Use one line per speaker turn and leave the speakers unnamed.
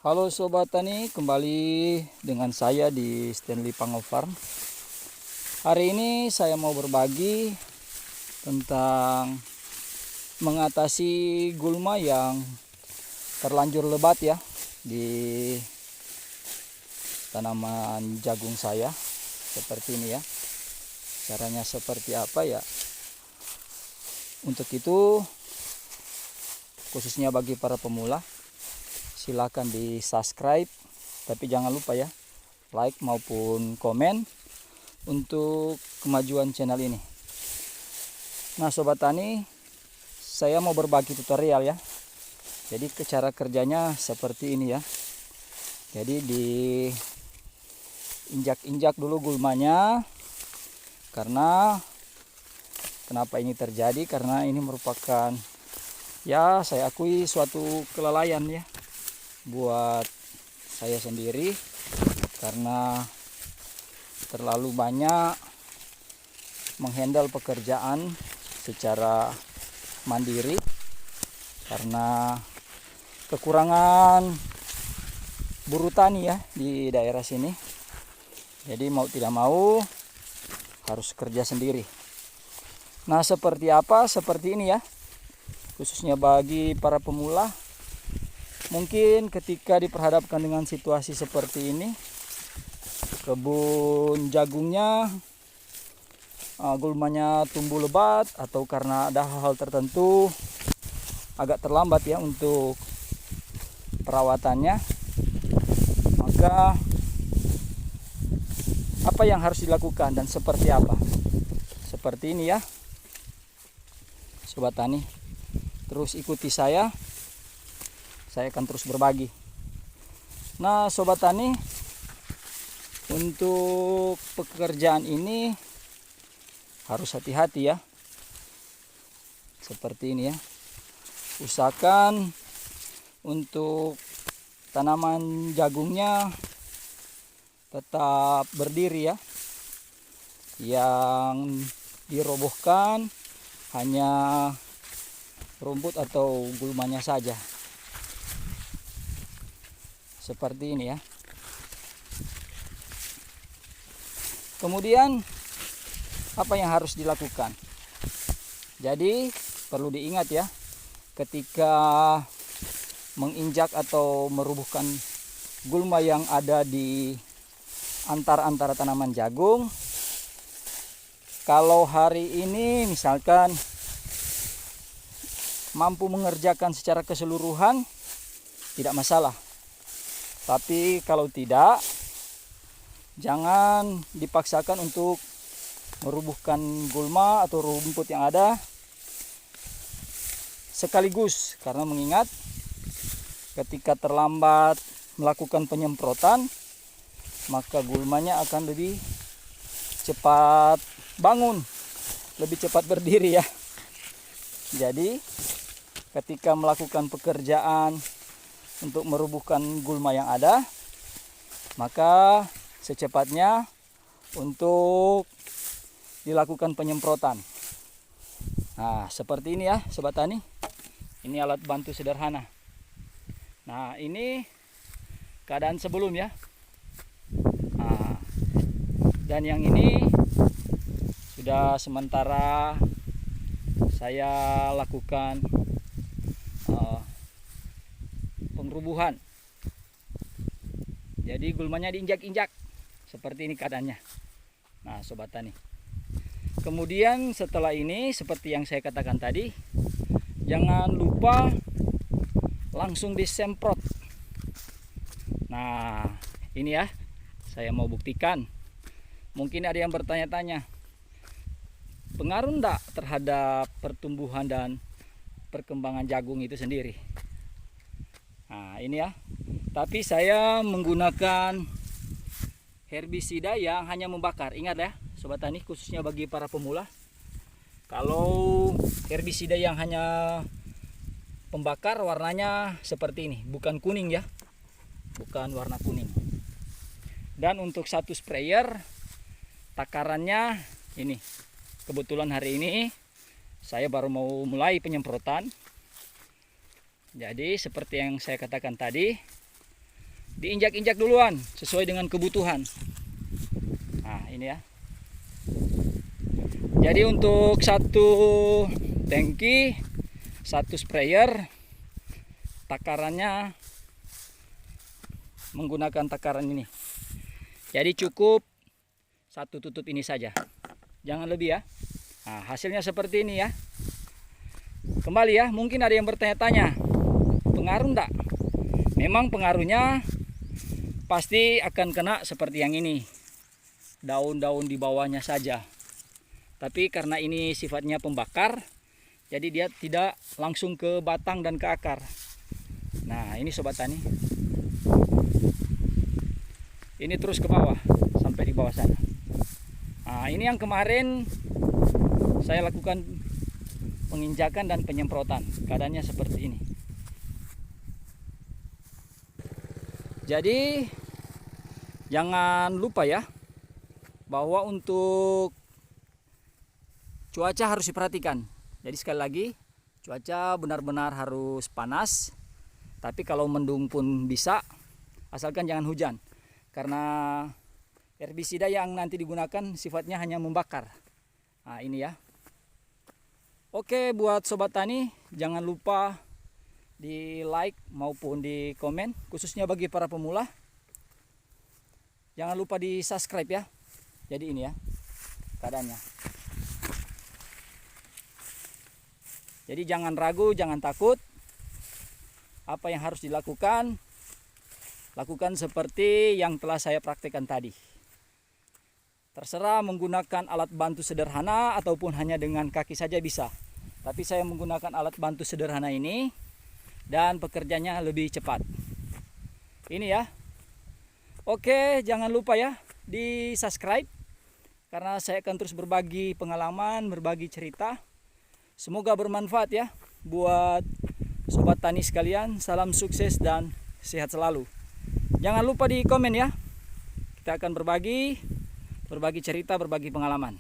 Halo Sobat Tani, kembali dengan saya di Stanley Pango Farm. Hari ini saya mau berbagi tentang mengatasi gulma yang terlanjur lebat ya di tanaman jagung saya. Seperti ini ya. Caranya seperti apa ya? Untuk itu khususnya bagi para pemula, silakan di subscribe, tapi jangan lupa ya like maupun komen untuk kemajuan channel ini. Nah Sobat Tani, saya mau berbagi tutorial ya. Jadi cara kerjanya seperti ini ya. Jadi diinjak-injak dulu gulmanya. Karena kenapa ini terjadi? Karena ini merupakan, ya saya akui, suatu kelalaian ya buat saya sendiri, karena terlalu banyak menghandle pekerjaan secara mandiri karena kekurangan buruh tani ya di daerah sini. Jadi mau tidak mau harus kerja sendiri. Nah seperti apa? Seperti ini ya, khususnya bagi para pemula. Mungkin ketika diperhadapkan dengan situasi seperti ini, kebun jagungnya gulmanya tumbuh lebat, atau karena ada hal-hal tertentu agak terlambat ya untuk perawatannya, maka apa yang harus dilakukan dan seperti apa? Seperti ini ya Sobat Tani, terus ikuti saya akan terus berbagi. Nah Sobat Tani, untuk pekerjaan ini harus hati-hati ya. Seperti ini ya. Usahakan untuk tanaman jagungnya tetap berdiri ya. Yang dirobohkan hanya rumput atau gulmanya saja. Seperti ini ya. Kemudian apa yang harus dilakukan? Jadi perlu diingat ya, ketika menginjak atau merubuhkan gulma yang ada di antara tanaman jagung, kalau hari ini misalkan mampu mengerjakan secara keseluruhan, tidak masalah. Tapi kalau tidak, jangan dipaksakan untuk merubuhkan gulma atau rumput yang ada sekaligus, karena mengingat ketika terlambat melakukan penyemprotan, maka gulmanya akan lebih cepat bangun, lebih cepat berdiri ya. Jadi ketika melakukan pekerjaan untuk merubuhkan gulma yang ada, maka secepatnya untuk dilakukan penyemprotan. Nah seperti ini ya Sobat Tani, ini alat bantu sederhana. Nah ini keadaan sebelum ya. Nah, dan yang ini sudah sementara saya lakukan pengrubuhan. Jadi gulmanya diinjak-injak. Seperti ini keadaannya. Nah Sobat Tani, kemudian setelah ini seperti yang saya katakan tadi, jangan lupa langsung disemprot. Nah ini ya, saya mau buktikan. Mungkin ada yang bertanya-tanya, pengaruh enggak terhadap pertumbuhan dan perkembangan jagung itu sendiri? Nah ini ya, tapi saya menggunakan herbisida yang hanya membakar. Ingat ya Sobat Tani, khususnya bagi para pemula, kalau herbisida yang hanya pembakar warnanya seperti ini, bukan kuning ya, bukan warna kuning. Dan untuk satu sprayer takarannya ini, kebetulan hari ini saya baru mau mulai penyemprotan. Jadi seperti yang saya katakan tadi, diinjak-injak duluan sesuai dengan kebutuhan. Nah ini ya. Jadi untuk satu tangki, satu sprayer, takarannya menggunakan takaran ini. Jadi cukup satu tutup ini saja, jangan lebih ya. Nah hasilnya seperti ini ya. Kembali ya, mungkin ada yang bertanya-tanya, pengaruh enggak? Memang pengaruhnya pasti akan kena seperti yang ini, daun-daun di bawahnya saja. Tapi karena ini sifatnya pembakar, jadi dia tidak langsung ke batang dan ke akar. Nah ini sobat tani, ini terus ke bawah sampai di bawah sana. Nah ini yang kemarin saya lakukan penginjakan dan penyemprotan, keadaannya seperti ini. Jadi jangan lupa ya, bahwa untuk cuaca harus diperhatikan. Jadi sekali lagi, cuaca benar-benar harus panas. Tapi kalau mendung pun bisa, asalkan jangan hujan. Karena herbisida yang nanti digunakan sifatnya hanya membakar. Nah ini ya. Oke, buat sobat tani, jangan lupa di like maupun di komen, khususnya bagi para pemula. Jangan lupa di subscribe ya. Jadi ini ya keadaannya. Jadi jangan ragu, jangan takut. Apa yang harus dilakukan, lakukan seperti yang telah saya praktekkan tadi. Terserah menggunakan alat bantu sederhana ataupun hanya dengan kaki saja bisa. Tapi saya menggunakan alat bantu sederhana ini dan pekerjaannya lebih cepat. Ini ya. Oke, jangan lupa ya di subscribe, karena saya akan terus berbagi pengalaman, berbagi cerita. Semoga bermanfaat ya buat sobat tani sekalian. Salam sukses dan sehat selalu. Jangan lupa di komen ya. Kita akan berbagi cerita, berbagi pengalaman.